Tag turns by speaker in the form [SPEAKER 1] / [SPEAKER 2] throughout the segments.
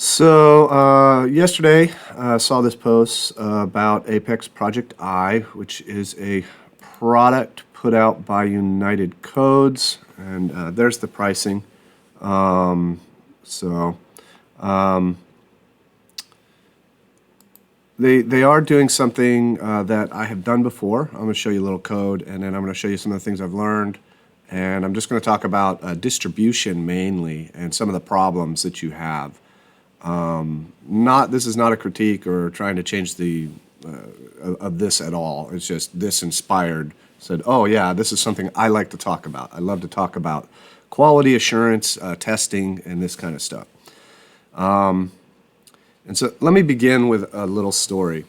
[SPEAKER 1] Yesterday saw this post about Apex Project I, which is a product put out by United Codes, and there's the pricing. Um, so um, they are doing something that I have done before. I'm going to show you a little code, and then I'm going to show you some of the things I've learned. And I'm just going to talk about distribution mainly and some of the problems that you have. This is not a critique or trying to change the of this at all. It's just this inspired. Said, oh yeah, this is something I like to talk about. I love to talk about quality assurance, testing, and this kind of stuff. And so let me begin with a little story.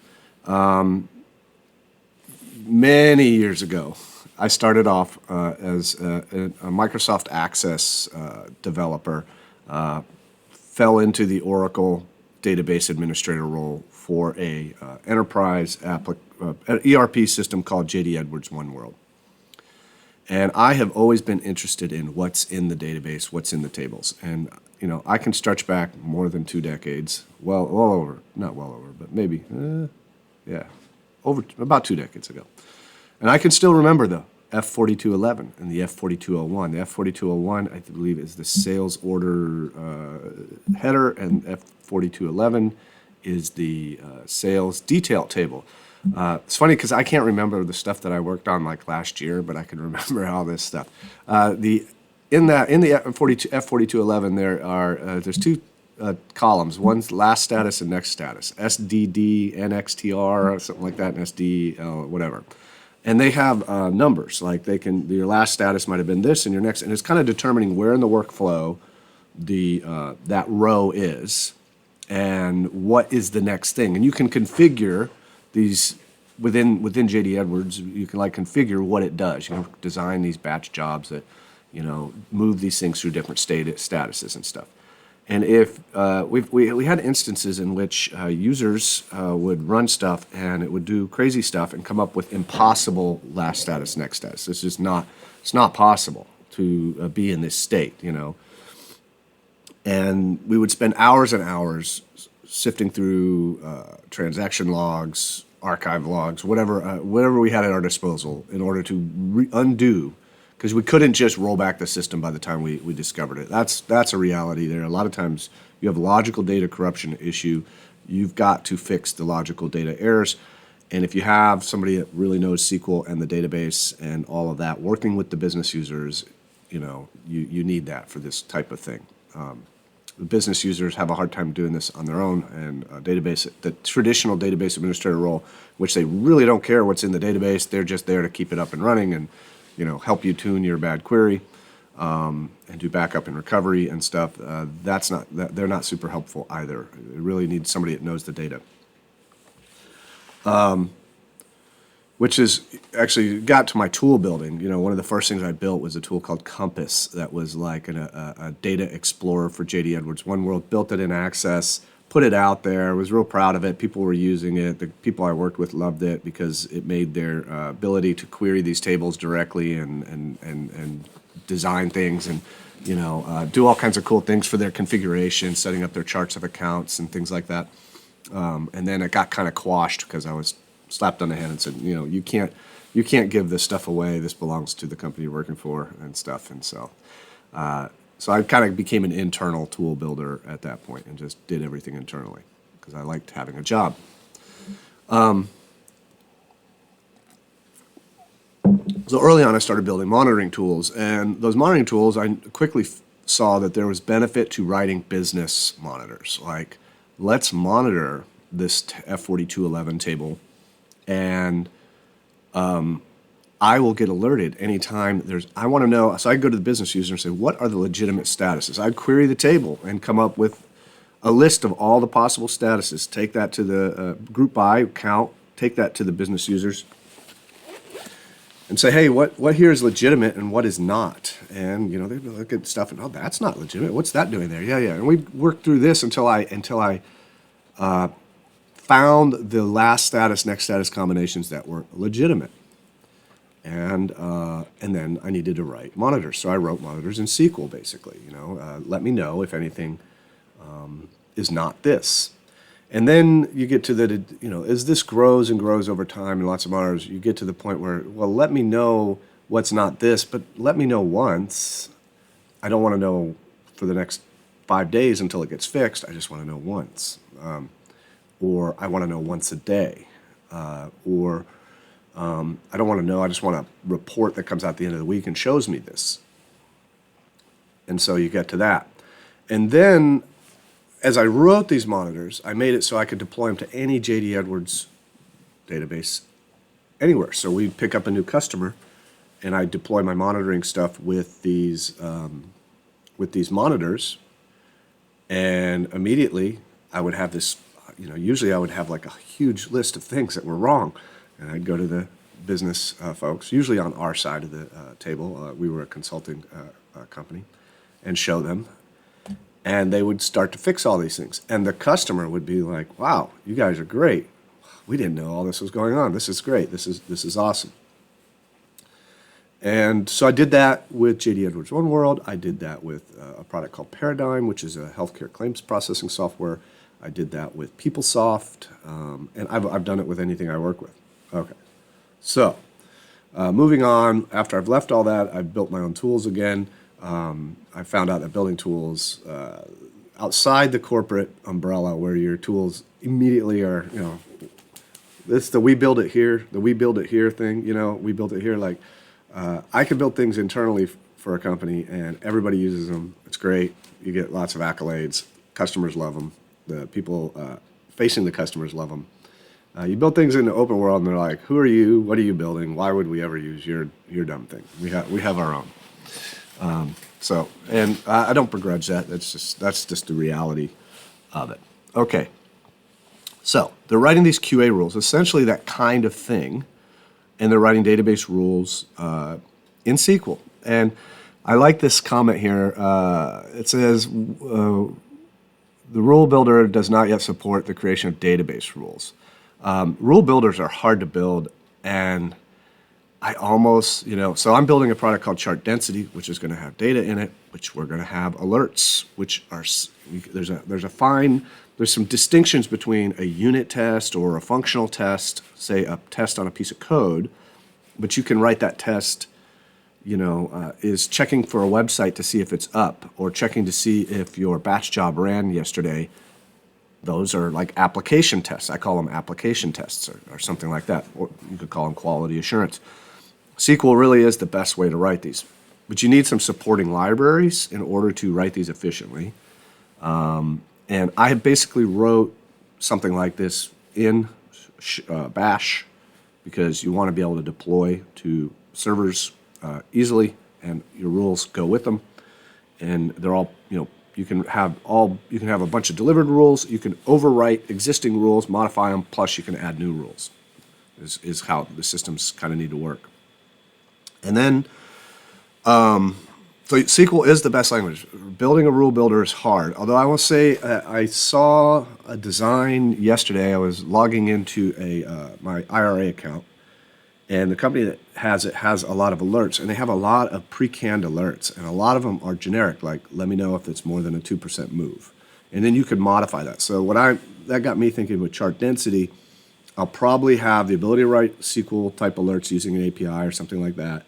[SPEAKER 1] Many years ago, I started off as a Microsoft Access developer. Fell into the Oracle database administrator role for a enterprise ERP system called JDE OneWorld. And I have always been interested in what's in the database, what's in the tables. And, you know, I can stretch back more than 2 decades, well over, not well over, but maybe, over about 2 decades ago. And I can still remember the F4211 and the F4201. The F4201, I believe, is the sales order header, and F4211 is the sales detail table. It's funny because I can't remember the stuff that I worked on like last year, but I can remember all this stuff. In the F4211, there's 2 columns. One's last status and next status. SDD, NXTR, something like that, and SD, whatever. And they have numbers, like your last status might have been this, and your next, and it's kind of determining where in the workflow that row is, and what is the next thing. And you can configure these within JD Edwards. You can like configure what it does. You can design these batch jobs that, you know, move these things through different statuses and stuff. And if we had instances in which users would run stuff and it would do crazy stuff and come up with impossible last status, next status. It's not possible to be in this state, you know. And we would spend hours and hours sifting through transaction logs, archive logs, whatever we had at our disposal in order to undo. Because we couldn't just roll back the system by the time we discovered it. That's a reality there. A lot of times you have a logical data corruption issue. You've got to fix the logical data errors. And if you have somebody that really knows SQL and the database and all of that, working with the business users, you know, you need that for this type of thing. The business users have a hard time doing this on their own, and the traditional database administrator role, which they really don't care what's in the database. They're just there to keep it up and running and, you know, help you tune your bad query and do backup and recovery and stuff. They're not super helpful either. It really needs somebody that knows the data. Which is actually got to my tool building. You know, one of the first things I built was a tool called Compass that was like a data explorer for JD Edwards OneWorld. Built it in Access, put it out there, was real proud of it. People were using it. The people I worked with loved it because it made their ability to query these tables directly and design things and, you know, do all kinds of cool things for their configuration, setting up their charts of accounts and things like that. And then it got kind of quashed because I was slapped on the head and said, you know, you can't give this stuff away. This belongs to the company you're working for and stuff. And so I kind of became an internal tool builder at that point and just did everything internally because I liked having a job. So early on I started building monitoring tools, and those monitoring tools, I quickly saw that there was benefit to writing business monitors. Like, let's monitor this F4211 table, and I will get alerted anytime I want to know. So I go to the business user and say, what are the legitimate statuses? I'd query the table and come up with a list of all the possible statuses. Take that to the group by count, take that to the business users, and say, hey, what here is legitimate and what is not? And, you know, they'd look at stuff and, oh, that's not legitimate. What's that doing there? Yeah. And we'd work through this until I found the last status, next status combinations that were legitimate. And then I needed to write monitors. So I wrote monitors in SQL, basically. You know, let me know if anything is not this. And then you get to the, as this grows and grows over time and lots of monitors, you get to the point where, well, let me know what's not this, but let me know once. I don't want to know for the next 5 days until it gets fixed. I just want to know once. Or I want to know once a day. Or I don't want to know. I just want a report that comes out at the end of the week and shows me this. And so you get to that. And then as I wrote these monitors, I made it so I could deploy them to any JD Edwards database anywhere. So we pick up a new customer, and I deploy my monitoring stuff with these monitors, and immediately I would have this. Usually I would have like a huge list of things that were wrong, and I'd go to the business folks, usually on our side of the table. We were a consulting company, and show them. And they would start to fix all these things. And the customer would be like, wow, you guys are great. We didn't know all this was going on. This is great. This is awesome. And so I did that with JDE Edwards OneWorld. I did that with a product called Paradigm, which is a healthcare claims processing software. I did that with PeopleSoft. And I've done it with anything I work with. Okay. So moving on, after I've left all that, I've built my own tools again. I found out that building tools outside the corporate umbrella, where your tools immediately are, it's the we build it here thing, we built it here. Like, I can build things internally for a company, and everybody uses them. It's great. You get lots of accolades. Customers love them. The people facing the customers love them. You build things in the open world, and they're like, "Who are you? What are you building? Why would we ever use your dumb thing?" We have our own. And I don't begrudge that. That's just the reality of it. Okay. So they're writing these QA rules, essentially that kind of thing, and they're writing database rules in SQL. And I like this comment here. It says, the rule builder does not yet support the creation of database rules. Rule builders are hard to build, and I almost, so I'm building a product called ChartDensity, which is going to have data in it, which we're going to have alerts, which are, there's some distinctions between a unit test or a functional test, say a test on a piece of code, but you can write that test, is checking for a website to see if it's up, or checking to see if your batch job ran yesterday. Those are like application tests. I call them application tests or something like that, or you could call them quality assurance. SQL really is the best way to write these, but you need some supporting libraries in order to write these efficiently. And I basically wrote something like this in Bash, because you want to be able to deploy to servers easily, and your rules go with them. And they're all, you can have a bunch of delivered rules. You can overwrite existing rules, modify them, plus you can add new rules. Is how the systems kind of need to work. And then, so SQL is the best language. Building a rule builder is hard. Although I will say, I saw a design yesterday. I was logging into my IRA account, and the company that has it has a lot of alerts, and they have a lot of pre-canned alerts, and a lot of them are generic, like let me know if it's more than a 2% move, and then you can modify that. So that got me thinking with ChartDensity, I'll probably have the ability to write SQL type alerts using an API or something like that.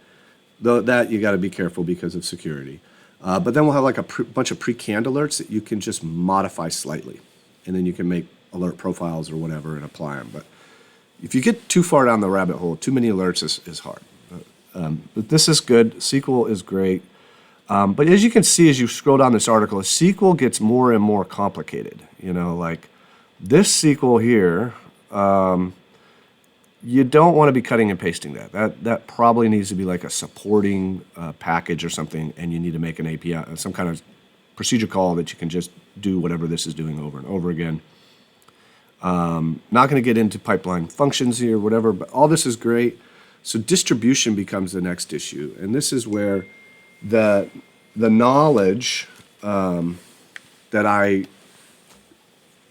[SPEAKER 1] Though that you got to be careful because of security. But then we'll have like a bunch of pre-canned alerts that you can just modify slightly, and then you can make alert profiles or whatever and apply them. But if you get too far down the rabbit hole, too many alerts is hard. But this is good. SQL is great. But as you can see, as you scroll down this article, SQL gets more and more complicated. Like this SQL here, you don't want to be cutting and pasting that. That probably needs to be like a supporting package or something, and you need to make an API, some kind of procedure call that you can just do whatever this is doing over and over again. Not going to get into pipeline functions here, whatever, but all this is great. So distribution becomes the next issue, and this is where the knowledge that I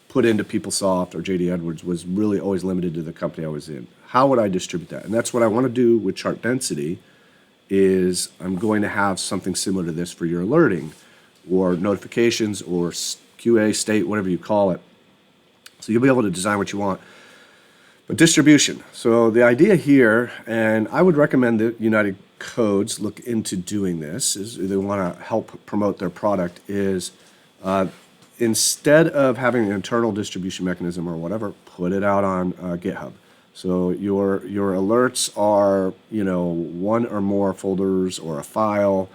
[SPEAKER 1] put into PeopleSoft or JD Edwards was really always limited to the company I was in. How would I distribute that? And that's what I want to do with ChartDensity, is I'm going to have something similar to this for your alerting, or notifications or QA state, whatever you call it. So you'll be able to design what you want. But distribution. So the idea here, and I would recommend that United Codes look into doing this, is they want to help promote their product, is instead of having an internal distribution mechanism or whatever, put it out on GitHub. So your alerts are, one or more folders or a file,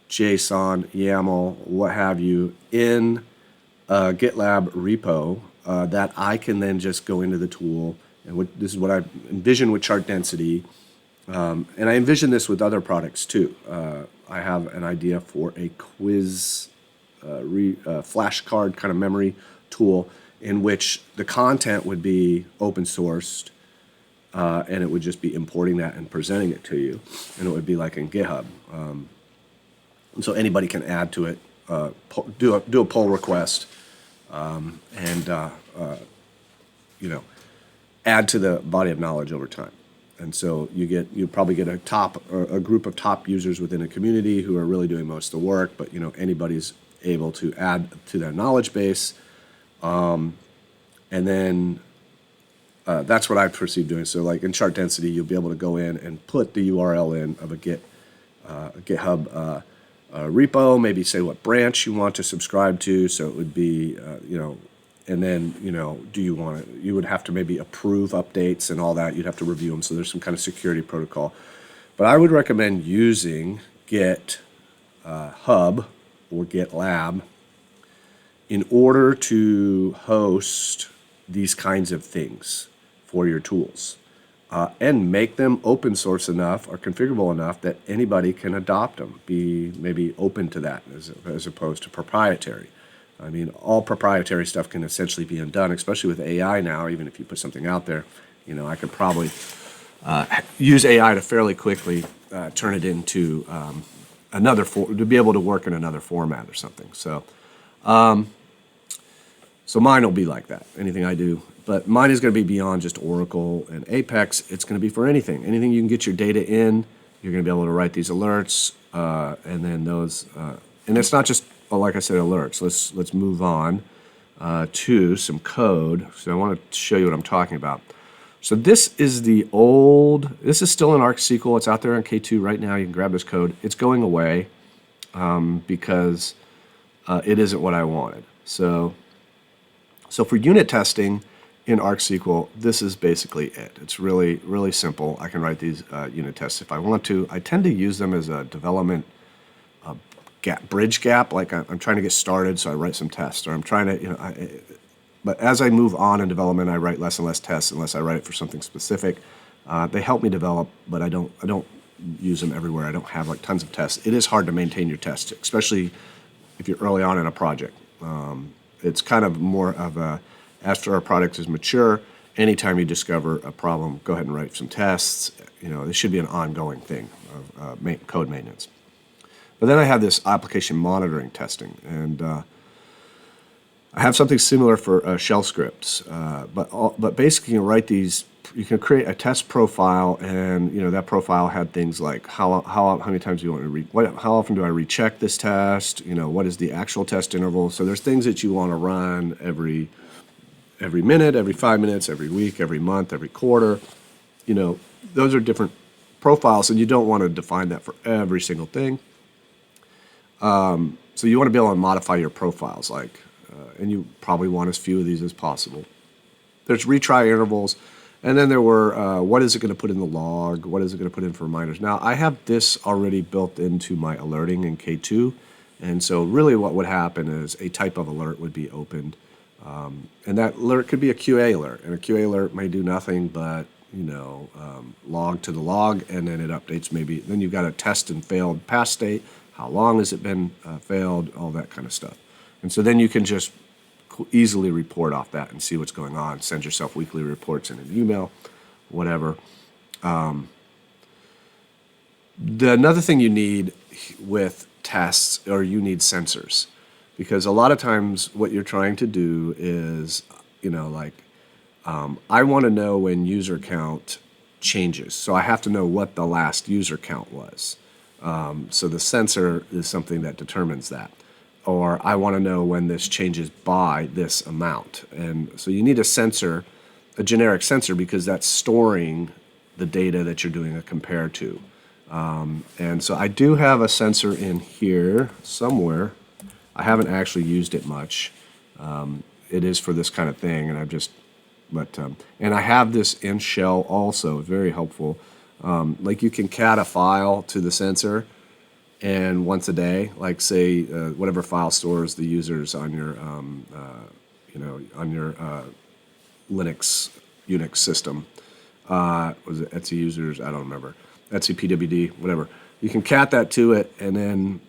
[SPEAKER 1] JSON, YAML, what have you, in a GitLab repo that I can then just go into the tool. And this is what I envision with ChartDensity. And I envision this with other products too. I have an idea for a quiz flashcard kind of memory tool in which the content would be open sourced, and it would just be importing that and presenting it to you. And it would be like in GitHub. And so anybody can add to it, do a pull request, and add to the body of knowledge over time. And so you probably get a group of top users within a community who are really doing most of the work, but anybody's able to add to their knowledge base. And then that's what I perceive doing. So like in ChartDensity, you'll be able to go in and put the URL in of a GitHub repo, maybe say what branch you want to subscribe to. So it would be, and then, you would have to maybe approve updates and all that. You'd have to review them. So there's some kind of security protocol. But I would recommend using GitHub or GitLab in order to host these kinds of things for your tools, and make them open source enough or configurable enough that anybody can adopt them, be maybe open to that as opposed to proprietary. I mean, all proprietary stuff can essentially be undone, especially with AI now. Even if you put something out there, I could probably use AI to fairly quickly turn it into to be able to work in another format or something. So mine will be like that, anything I do. But mine is going to be beyond just Oracle and Apex. It's going to be for anything. Anything you can get your data in, you're going to be able to write these alerts, and then those. And it's not just, like I said, alerts. Let's move on to some code. So I want to show you what I'm talking about. So this is this is still in ArcSQL. It's out there on K2 right now. You can grab this code. It's going away because it isn't what I wanted. So for unit testing in ArcSQL, this is basically it. It's really, really simple. I can write these unit tests if I want to. I tend to use them as a development bridge gap. Like I'm trying to get started, so I write some tests, or I'm trying to, but as I move on in development, I write less and less tests unless I write it for something specific. They help me develop, but I don't use them everywhere. I don't have like tons of tests. It is hard to maintain your tests, especially if you're early on in a project. It's kind of more of after our product is mature, anytime you discover a problem, go ahead and write some tests. This should be an ongoing thing of code maintenance. But then I have this application monitoring testing, and I have something similar for shell scripts. But basically, you write these. You can create a test profile, and that profile had things like how many times do you want to how often do I recheck this test? What is the actual test interval? So there's things that you want to run every minute, every 5 minutes, every week, every month, every quarter. Those are different profiles, and you don't want to define that for every single thing. So you want to be able to modify your profiles, and you probably want as few of these as possible. There's retry intervals, and then there were what is it going to put in the log? What is it going to put in for reminders? Now, I have this already built into my alerting in K2, and so really what would happen is a type of alert would be opened, and that alert could be a QA alert, and a QA alert may do nothing but log to the log, and then it updates maybe. Then you've got a test and failed pass state. How long has it been failed? All that kind of stuff. And so then you can just easily report off that and see what's going on. Send yourself weekly reports in an email, whatever. Another thing you need with tests, or you need sensors, because a lot of times what you're trying to do is, I want to know when user count changes. So I have to know what the last user count was. So the sensor is something that determines that. or I want to know when this changes by this amount. And so you need a sensor, a generic sensor, because that's storing the data that you're doing a compare to. And so I do have a sensor in here somewhere. I haven't actually used it much. It is for this kind of thing, and and I have this in shell also, very helpful. Like you can cat a file to the sensor, and once a day, like say whatever file stores the users on your, on your Linux, Unix system. Was it Etsy users? I don't remember. Etsy PWD, whatever. You can cat that to it, and then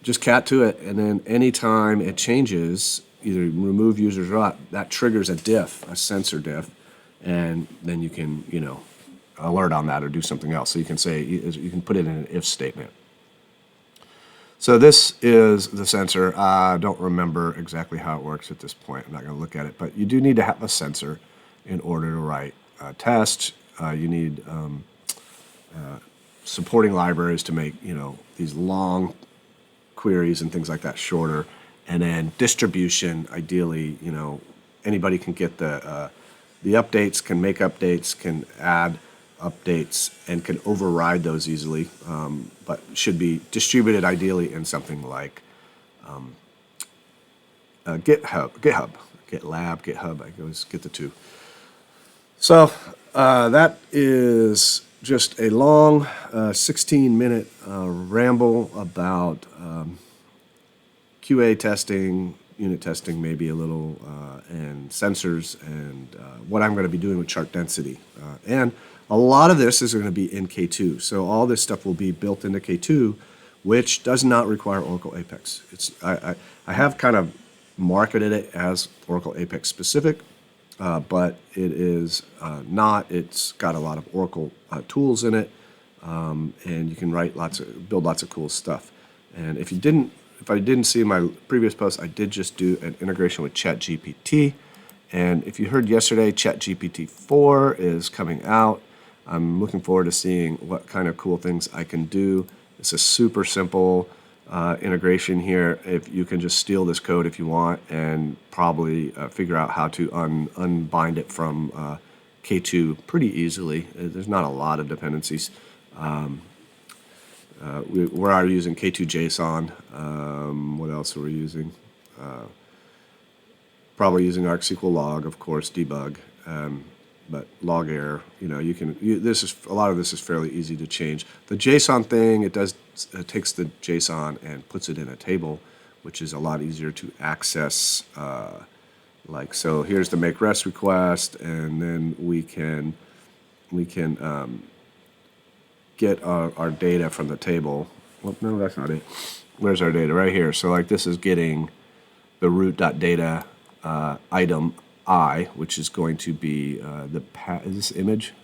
[SPEAKER 1] just cat to it, and then anytime it changes, either remove users or not, that triggers a diff, a sensor diff, and then you can, alert on that or do something else. So you can say, you can put it in an if statement. So this is the sensor. I don't remember exactly how it works at this point. I'm not going to look at it, but you do need to have a sensor in order to write a test. You need supporting libraries to make, these long queries and things like that shorter. And then distribution, ideally, anybody can get the updates, can make updates, can add updates, and can override those easily, but should be distributed ideally in something like GitLab, GitHub. I always get the two. So that is just a long 16-minute ramble about QA testing, unit testing, maybe a little, and sensors, and what I'm going to be doing with ChartDensity. And a lot of this is going to be in K2. So all this stuff will be built into K2, which does not require Oracle Apex. I have kind of marketed it as Oracle Apex specific, but it is not. It's got a lot of Oracle tools in it, and you can build lots of cool stuff. And if I didn't see my previous post, I did just do an integration with ChatGPT. And if you heard yesterday, ChatGPT 4 is coming out. I'm looking forward to seeing what kind of cool things I can do. It's a super simple integration here. If you can just steal this code if you want, and probably figure out how to unbind it from K2 pretty easily. There's not a lot of dependencies. We're already using K2 JSON. What else are we using? Probably using ArcSQL log, of course, debug. But log error, a lot of this is fairly easy to change. The JSON thing, it takes the JSON and puts it in a table, which is a lot easier to access. So here's the make REST request, and then we can get our data from the table. Well, no, that's not it. Where's our data? Right here. So this is getting the root.data item I, which is going to be is this image?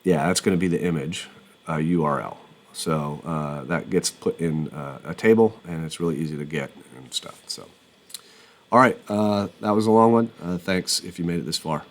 [SPEAKER 1] Yeah, that's going to be the image URL. So that gets put in a table, and it's really easy to get and stuff. So, all right, that was a long one. Thanks if you made it this far.